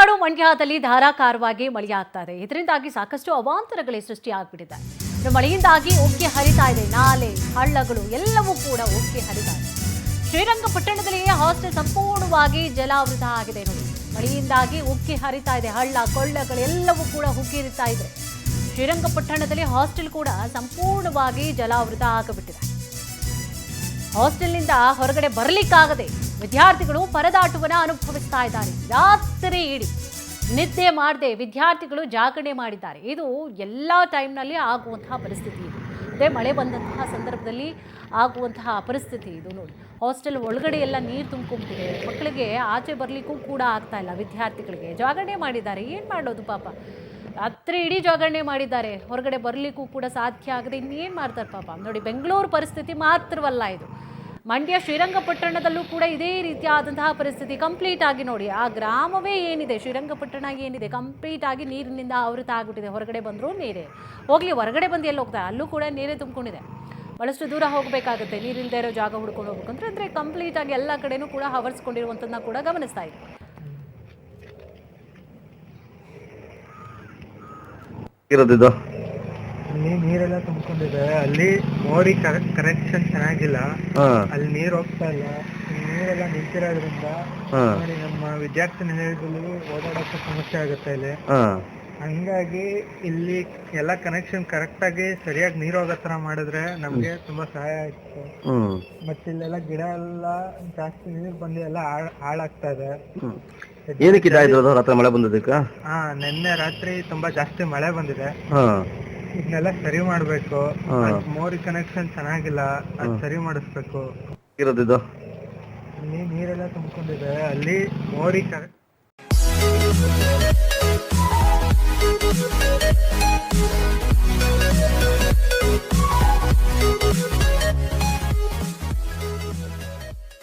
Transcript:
ಮಲೆನಾಡು ಮಂಡ್ಯದಲ್ಲಿ ಧಾರಾಕಾರವಾಗಿ ಮಳೆಯಾಗ್ತಾ ಇದೆ. ಇದರಿಂದಾಗಿ ಸಾಕಷ್ಟು ಅವಾಂತರಗಳೇ ಸೃಷ್ಟಿಯಾಗ್ಬಿಟ್ಟಿದೆ. ಮಳೆಯಿಂದಾಗಿ ಉಕ್ಕಿ ಹರಿತಾ ಇದೆ. ನಾಲೆ ಹಳ್ಳಗಳು ಎಲ್ಲವೂ ಕೂಡ ಉಕ್ಕಿ ಹರಿತಾ ಇದೆ. ಶ್ರೀರಂಗಪಟ್ಟಣದಲ್ಲಿ ಹಾಸ್ಟೆಲ್ ಸಂಪೂರ್ಣವಾಗಿ ಜಲಾವೃತ ಆಗಿದೆ. ನೋಡಿ, ಮಳೆಯಿಂದಾಗಿ ಉಕ್ಕಿ ಹರಿತಾ ಇದೆ. ಹಳ್ಳ ಕೊಳ್ಳಗಳೆಲ್ಲವೂ ಕೂಡ ಉಕ್ಕಿ ಹರಿತಾ ಇದೆ. ಶ್ರೀರಂಗಪಟ್ಟಣದಲ್ಲಿ ಹಾಸ್ಟೆಲ್ ಕೂಡ ಸಂಪೂರ್ಣವಾಗಿ ಜಲಾವೃತ ಆಗಿಬಿಟ್ಟಿದೆ. ಹಾಸ್ಟೆಲ್ನಿಂದ ಹೊರಗಡೆ ಬರಲಿಕ್ಕಾಗದೆ ವಿದ್ಯಾರ್ಥಿಗಳು ಪರದಾಟವನ್ನು ಅನುಭವಿಸ್ತಾ ಇದ್ದಾರೆ. ರಾತ್ರಿ ಇಡೀ ನಿದ್ದೆ ಮಾಡದೆ ವಿದ್ಯಾರ್ಥಿಗಳು ಜಾಗರಣೆ ಮಾಡಿದ್ದಾರೆ. ಇದು ಎಲ್ಲ ಟೈಮ್ನಲ್ಲಿ ಆಗುವಂತಹ ಪರಿಸ್ಥಿತಿ ಇದು. ಅದೇ ಮಳೆ ಬಂದಂತಹ ಸಂದರ್ಭದಲ್ಲಿ ಆಗುವಂತಹ ಪರಿಸ್ಥಿತಿ ಇದು. ನೋಡಿ, ಹಾಸ್ಟೆಲ್ ಒಳಗಡೆ ಎಲ್ಲ ನೀರು ತುಂಬಿಕೊಂಡಿದೆ. ಮಕ್ಕಳಿಗೆ ಆಚೆ ಬರಲಿಕ್ಕೂ ಕೂಡ ಆಗ್ತಾ ಇಲ್ಲ. ವಿದ್ಯಾರ್ಥಿಗಳಿಗೆ ಜಾಗರಣೆ ಮಾಡಿದ್ದಾರೆ. ಏನು ಮಾಡೋದು ಪಾಪ, ರಾತ್ರಿ ಇಡೀ ಜಾಗರಣೆ ಮಾಡಿದ್ದಾರೆ. ಹೊರಗಡೆ ಬರಲಿಕ್ಕೂ ಕೂಡ ಸಾಧ್ಯ ಆಗದೆ ಇನ್ನೇನು ಮಾಡ್ತಾರೆ ಪಾಪ. ನೋಡಿ, ಬೆಂಗಳೂರು ಪರಿಸ್ಥಿತಿ ಮಾತ್ರವಲ್ಲ ಇದು, ಮಂಡ್ಯ ಶ್ರೀರಂಗಪಟ್ಟಣದಲ್ಲೂ ಕೂಡ ಇದೇ ರೀತಿಯಾದಂತಹ ಪರಿಸ್ಥಿತಿ ಕಂಪ್ಲೀಟ್ ಆಗಿ. ನೋಡಿ, ಆ ಗ್ರಾಮವೇ ಏನಿದೆ, ಶ್ರೀರಂಗಪಟ್ಟಣ ಏನಿದೆ, ಕಂಪ್ಲೀಟ್ ಆಗಿ ನೀರಿನಿಂದ ಆವೃತ ಆಗಿಬಿಟ್ಟಿದೆ. ಹೊರಗಡೆ ಬಂದರೂ ನೀರೇ, ಹೋಗಲಿ ಹೊರಗಡೆ ಬಂದು ಎಲ್ಲಿ ಹೋಗ್ತಾರೆ, ಅಲ್ಲೂ ಕೂಡ ನೀರೇ ತುಂಬಿಕೊಂಡಿದೆ. ಭಾಳಷ್ಟು ದೂರ ಹೋಗಬೇಕಾಗುತ್ತೆ ನೀರಿಲ್ಲದೆ ಇರೋ ಜಾಗ ಹುಡ್ಕೊಂಡು ಹೋಗ್ಬೇಕಂದ್ರೆ. ಅಂದರೆ ಕಂಪ್ಲೀಟ್ ಆಗಿ ಎಲ್ಲ ಕಡೆನೂ ಕೂಡ ಆವರಿಸ್ಕೊಂಡಿರುವಂಥದ್ದನ್ನ ಕೂಡ ಗಮನಿಸ್ತಾ ಇದೆ. ಅಲ್ಲಿ ನೀರೆಲ್ಲ ತುಂಬಿಕೊಂಡಿದೆ. ಅಲ್ಲಿ ಮೋರಿ ಕನೆಕ್ಷನ್ ಚೆನ್ನಾಗಿಲ್ಲ. ಅಲ್ಲಿ ನೀರ್ ಹೋಗ್ತಾ ಇಲ್ಲ. ನೀರೆಲ್ಲ ನಿಂತಿರೋದ್ರಿಂದ ನೋಡಿ ನಮ್ಮ ವಿದ್ಯಾರ್ಥಿ ನಿಲಯದಲ್ಲಿ ಓಡಾಡಕ್ಕೆ ಸಮಸ್ಯೆ ಆಗುತ್ತೆ ಇಲ್ಲಿ. ಹಂಗಾಗಿ ಇಲ್ಲಿ ಎಲ್ಲ ಕನೆಕ್ಷನ್ ಕರೆಕ್ಟ್ ಆಗಿ ಸರಿಯಾಗಿ ನೀರ್ ಹೋಗೋ ತರ ಮಾಡಿದ್ರೆ ನಮ್ಗೆ ತುಂಬಾ ಸಹಾಯ ಆಯ್ತು. ಮತ್ತೆ ಇಲ್ಲೆಲ್ಲ ಗಿಡ ಎಲ್ಲ ಜಾಸ್ತಿ ನೀರ್ ಬಂದು ಎಲ್ಲ ಹಾಳಾಗ್ತಾ ಇದೆ. ರಾತ್ರಿ ಮಳೆ ಬಂದದಕ್ಕ? ನಿನ್ನೆ ರಾತ್ರಿ ತುಂಬಾ ಜಾಸ್ತಿ ಮಳೆ ಬಂದಿದೆ. ಇದನ್ನೆಲ್ಲ ಸರಿ ಮಾಡ್ಬೇಕು. ಮೋರಿ ಕನೆಕ್ಷನ್ ಚೆನ್ನಾಗಿಲ್ಲ, ಅದ್ ಸರಿ ಮಾಡಿಸ್ಬೇಕು. ಅಲ್ಲಿ ನೀರೆಲ್ಲ ತುಂಬಿಕೊಂಡಿದೆ. ಅಲ್ಲಿ ಮೋರಿ